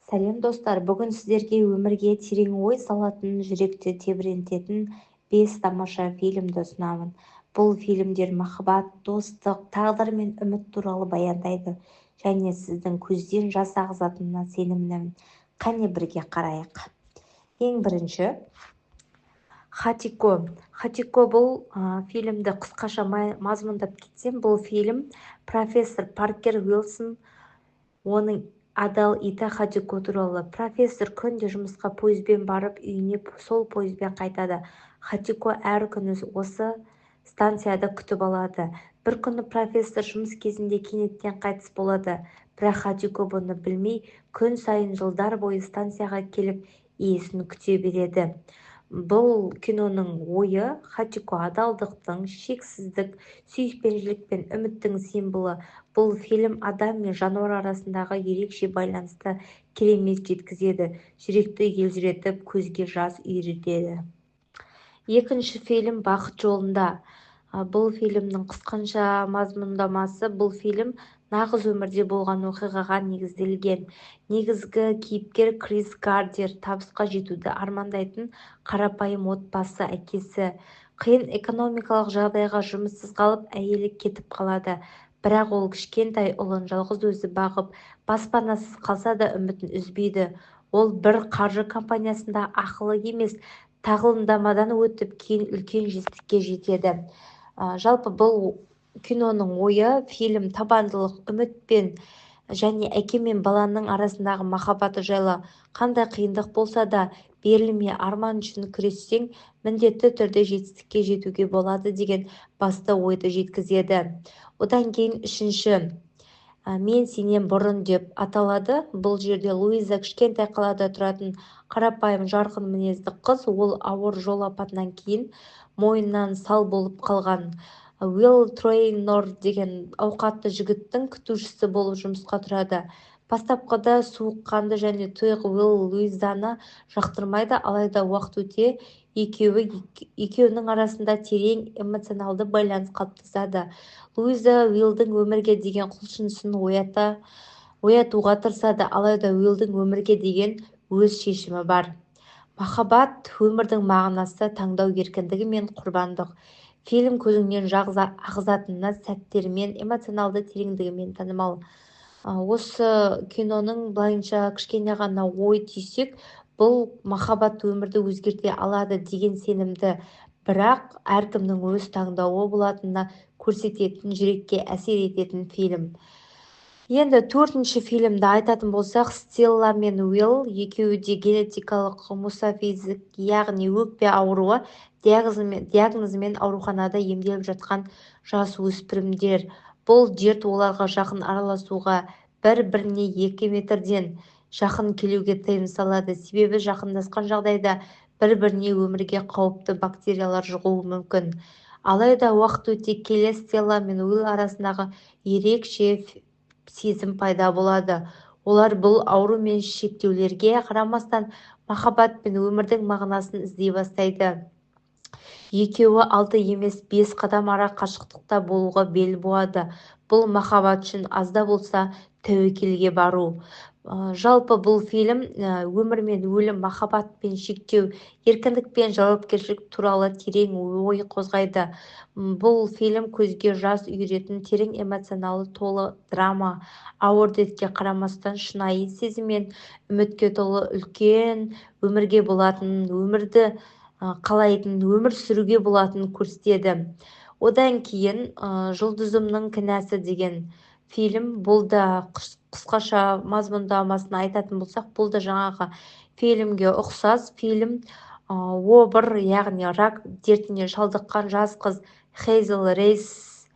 Сәлем достар, бүгін сіздерге өмірге терең ой салатын, жүректі тебірентетін 5 тамаша фильмді ұсынамын. Бұл фильмдер махаббат, достық, тағдыр мен үміт туралы баяндайды және сіздің көзден жас ағызатынына сенімдімін. Қане бірге қарайық. Ең бірінші, Хатико. Хатико бұл фильмді қысқаша мазмұндап кетсем, бұл фильм профессор Паркер Уилсон, оның адал иті Хатико туралы. Профессор күнде жұмысқа пойызбен барып, үйіне сол пойызбен қайтады. Хатико әр күні осы станцияда күтіп алады. Бір күні профессор жұмыс кезінде кенеттен қайтыс болады. Бірақ Хатико бұны білмей, күн сайын жылдар бойы станцияға келіп, иесін күте береді. Бұл киноның ойы Хатико адалдықтың, шексіздік, сүйіспеншілік пен үміттің символы. Бұл фильм адам мен жануар арасындағы ерекше байланысты керемет жеткізеді, жүректі елжіретіп, көзге жас үйретеді. Екінші фильм «Бақыт жолында». Бұл фильмнің қысқаша мазмұндамасы, бұл фильм нағыз өмірде болған оқиғаға негізделген. Негізгі кейіпкер Крис Гардер табысқа жетуді армандайтын қарапайым отбасы әкесі. Қиын экономикалық жағдайға жұмыссыз қалып, әйелі кетіп қалады. Бірақ ол кішкентай ұлын жалғыз өзі бағып, баспанасыз қалса да үмітін үзбейді. Ол бір қаржы компаниясында ақылы емес, тағылымдамадан өтіп, кейін үлкен жетістікке жетеді. Жалпы бұл киноның ойы, фильм табандылық, үміт пен және әке мен баланың арасындағы махаббаты жайлы. Қандай қиындық болса да, берілме арман үшін күрессең, міндетті түрде жетістікке жетуге болады деген басты ойды жеткізеді. Одан кейін үшінші, «Мен сенен бұрын» деп аталады. Бұл жерде Луиза кішкентай қалада тұратын қарапайым жарқын мінезді қыз. Ол ауыр жол апатынан кейін мойнынан сал болып қалған. Уилл Трейнор деген ауқатты жігіттің күтушісі болып жұмысқа тұрады. Бастапқыда суыққанды және тұйық Уилл Луизаны жақтырмайды, алайда уақыт өте екеуінің арасында терең эмоционалды байланыс қалыптасады. Луиза Уиллдің өмірге деген құлшынысын оятуға тырысады, алайда Уиллдің өмірге деген өз шешімі бар. Махаббат, өмірдің мағынасы, таңдау еркіндігі мен құрбандық. Фильм көзіңнен жас ағызатынына сәттерімен, эмоционалды тереңдігімен танымал. Осы киноның былайынша кішкене ғана ой түйсек, бұл махаббат өмірді өзгерте алады деген сенімді, бірақ әркімнің өз таңдауы болатынына көрсететін, жүрекке әсер ететін фильм. Енді төртінші фильмді айтатын болсақ, Стелла мен Уилл екеуі де генетикалық мусафизик, яғни өкпе ауруы диагнозымен ауруханада емделіп жатқан жасөспірімдер. Бұл дерт оларға жақын араласуға, бір-біріне 2 метрден жақын келуге тыйым салады. Себебі жақындасқан жағдайда бір-біріне өмірге қауіпті бактериялар жұғуы мүмкін. Алайда уақыт өте келе Стелла мен Уилл арасындағы ерекше сезім пайда болады. Олар бұл ауру мен шектеулерге қарамастан махаббат пен өмірдің мағынасын іздей бастайды. Екеуі 6 емес 5 қадам ара қашықтықта болуға бел буады. Бұл махаббат үшін аз да болса тәуекелге бару. Жалпы бұл фильм өмір мен өлім, махаббат пен шектеу, еркіндік пен жауапкершілік туралы терең ой қозғайды. Бұл фильм көзге жас үйіретін, терең эмоционалы толы драма. Ауыр дертке қарамастан шынайы сезім мен үмітке толы үлкен өмірге болатын, өмірді қалайтын, өмір сүруге болатын көрсетеді. Одан кейін «Жұлдызымның кінәсі» деген фильм. Бұл да қысқаша мазмұндамасын айтатын болсақ, бұл да жаңағы фильмге ұқсас. Фильм обыр, яғни рак дертіне шалдыққан жас қыз Хейзел Рейс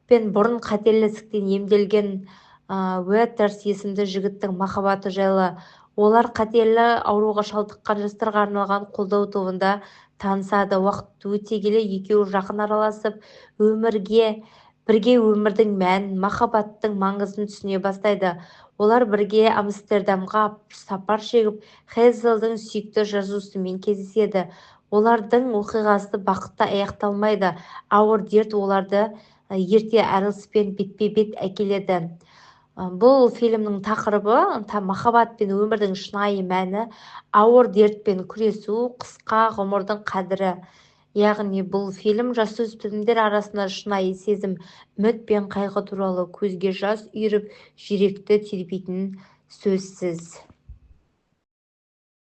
пен бұрын қатерлі ісіктен емделген Уэтерс есімді жігіттің махаббаты жайлы. Олар қатерлі ауруға шалдыққан жастарға арналған қолдау тобында танысады. Уақыт өте келе екеуі жақын араласып, бірге өмірдің мәнін, махаббаттың маңызын түсіне бастайды. Олар бірге Амстердамға сапар шегіп, Хейзелдің сүйікті жазушысымен кездеседі. Олардың оқиғасы бақытты аяқталмайды. Ауыр дерт оларды ерте айрылыспен бетпе-бет әкеледі. Бұл фильмнің тақырыбы махаббат пен өмірдің шынайы мәні, ауыр дертпен күресу, қысқа ғұмырдың қадірі. Яғни бұл фильм жасөспірімдер арасында шынайы сезім, үміт пен қайғы туралы көзге жас үйіріп, жүректі тербейтін сөзсіз.